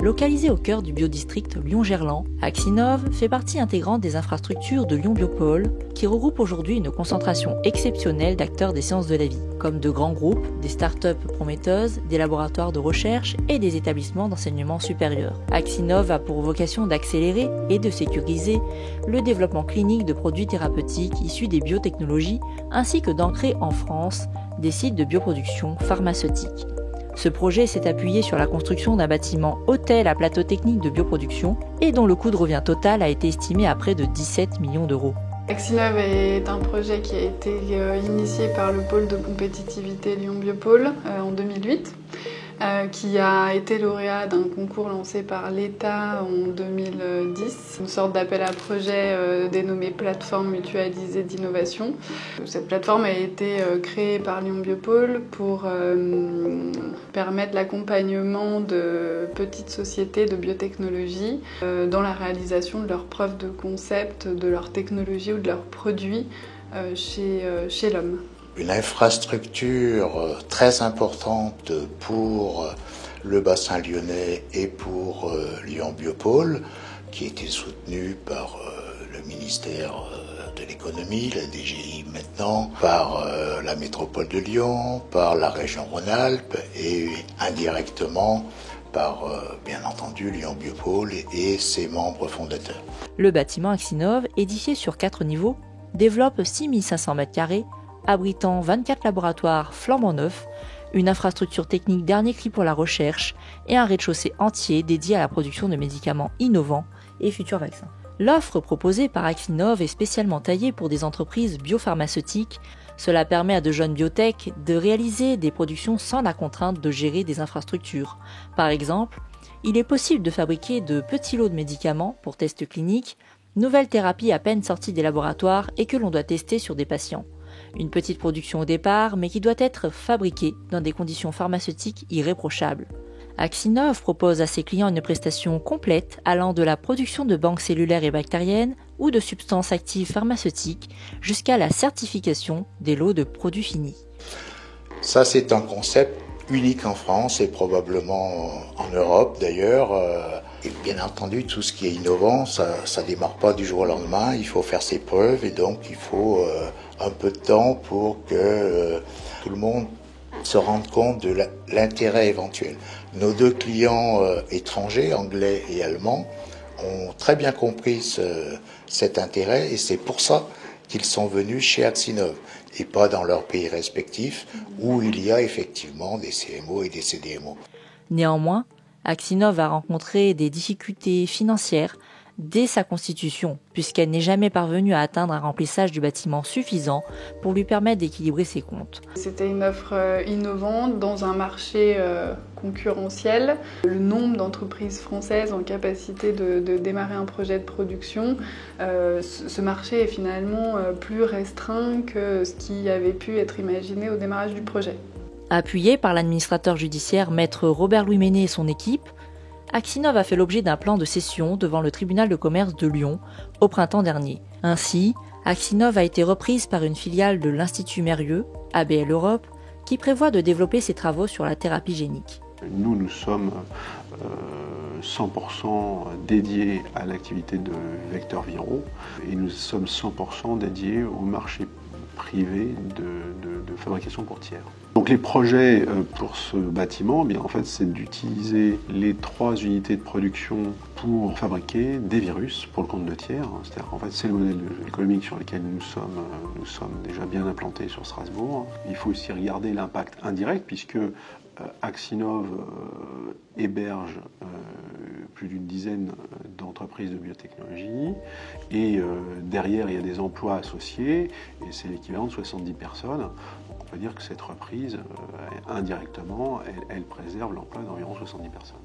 Localisé au cœur du biodistrict Lyon-Gerland, Axinov fait partie intégrante des infrastructures de Lyon Biopôle, qui regroupe aujourd'hui une concentration exceptionnelle d'acteurs des sciences de la vie, comme de grands groupes, des start-up prometteuses, des laboratoires de recherche et des établissements d'enseignement supérieur. Axinov a pour vocation d'accélérer et de sécuriser le développement clinique de produits thérapeutiques issus des biotechnologies, ainsi que d'ancrer en France des sites de bioproduction pharmaceutique. Ce projet s'est appuyé sur la construction d'un bâtiment hôtel à plateau technique de bioproduction et dont le coût de revient total a été estimé à près de 17 millions d'euros. Axinov est un projet qui a été initié par le pôle de compétitivité Lyon Biopôle en 2008, qui a été lauréat d'un concours lancé par l'État en 2010, une sorte d'appel à projet dénommé Plateforme mutualisée d'innovation. Cette plateforme a été créée par Lyon Biopôle pour permettre l'accompagnement de petites sociétés de biotechnologie dans la réalisation de leurs preuves de concept, de leur technologie ou de leurs produits chez l'homme. Une infrastructure très importante pour le bassin lyonnais et pour Lyon Biopôle, qui a été soutenue par le ministère de l'économie, la DGI maintenant, par la métropole de Lyon, par la région Rhône-Alpes et indirectement par, bien entendu, Lyon Biopôle et ses membres fondateurs. Le bâtiment Axinov, édifié sur 4 niveaux, développe 6500 m², abritant 24 laboratoires flambant neufs, une infrastructure technique dernier cri pour la recherche et un rez-de-chaussée entier dédié à la production de médicaments innovants et futurs vaccins. L'offre proposée par Axinov est spécialement taillée pour des entreprises biopharmaceutiques. Cela permet à de jeunes biotech de réaliser des productions sans la contrainte de gérer des infrastructures. Par exemple, il est possible de fabriquer de petits lots de médicaments pour tests cliniques, nouvelles thérapies à peine sorties des laboratoires et que l'on doit tester sur des patients. Une petite production au départ, mais qui doit être fabriquée dans des conditions pharmaceutiques irréprochables. Axinov propose à ses clients une prestation complète allant de la production de banques cellulaires et bactériennes ou de substances actives pharmaceutiques jusqu'à la certification des lots de produits finis. Ça, c'est un concept unique en France et probablement en Europe d'ailleurs. Et bien entendu, tout ce qui est innovant, ça démarre pas du jour au lendemain. Il faut faire ses preuves et donc il faut un peu de temps pour que tout le monde se rende compte de l'intérêt éventuel. Nos 2 clients étrangers, anglais et allemands, ont très bien compris cet intérêt et c'est pour ça qu'ils sont venus chez Axinov et pas dans leurs pays respectifs où il y a effectivement des CMO et des CDMO. Néanmoins, Axinov a rencontré des difficultés financières dès sa constitution, puisqu'elle n'est jamais parvenue à atteindre un remplissage du bâtiment suffisant pour lui permettre d'équilibrer ses comptes. C'était une offre innovante dans un marché concurrentiel. Le nombre d'entreprises françaises en capacité de démarrer un projet de production, ce marché est finalement plus restreint que ce qui avait pu être imaginé au démarrage du projet. Appuyé par l'administrateur judiciaire maître Robert-Louis Ménet et son équipe, Axinov a fait l'objet d'un plan de cession devant le tribunal de commerce de Lyon au printemps dernier. Ainsi, Axinov a été reprise par une filiale de l'Institut Mérieux, ABL Europe, qui prévoit de développer ses travaux sur la thérapie génique. Nous sommes 100% dédiés à l'activité de vecteurs viraux et nous sommes 100% dédiés au marché privé de fabrication pour tiers. Donc les projets pour ce bâtiment, en fait, c'est d'utiliser les 3 unités de production pour fabriquer des virus pour le compte de tiers. C'est-à-dire qu'en fait, c'est le modèle économique sur lequel nous sommes déjà bien implantés sur Strasbourg. Il faut aussi regarder l'impact indirect puisque Axinov héberge plus d'une dizaine d'entreprises de biotechnologie et derrière il y a des emplois associés et c'est l'équivalent de 70 personnes. Donc on peut dire que cette reprise indirectement elle préserve l'emploi d'environ 70 personnes.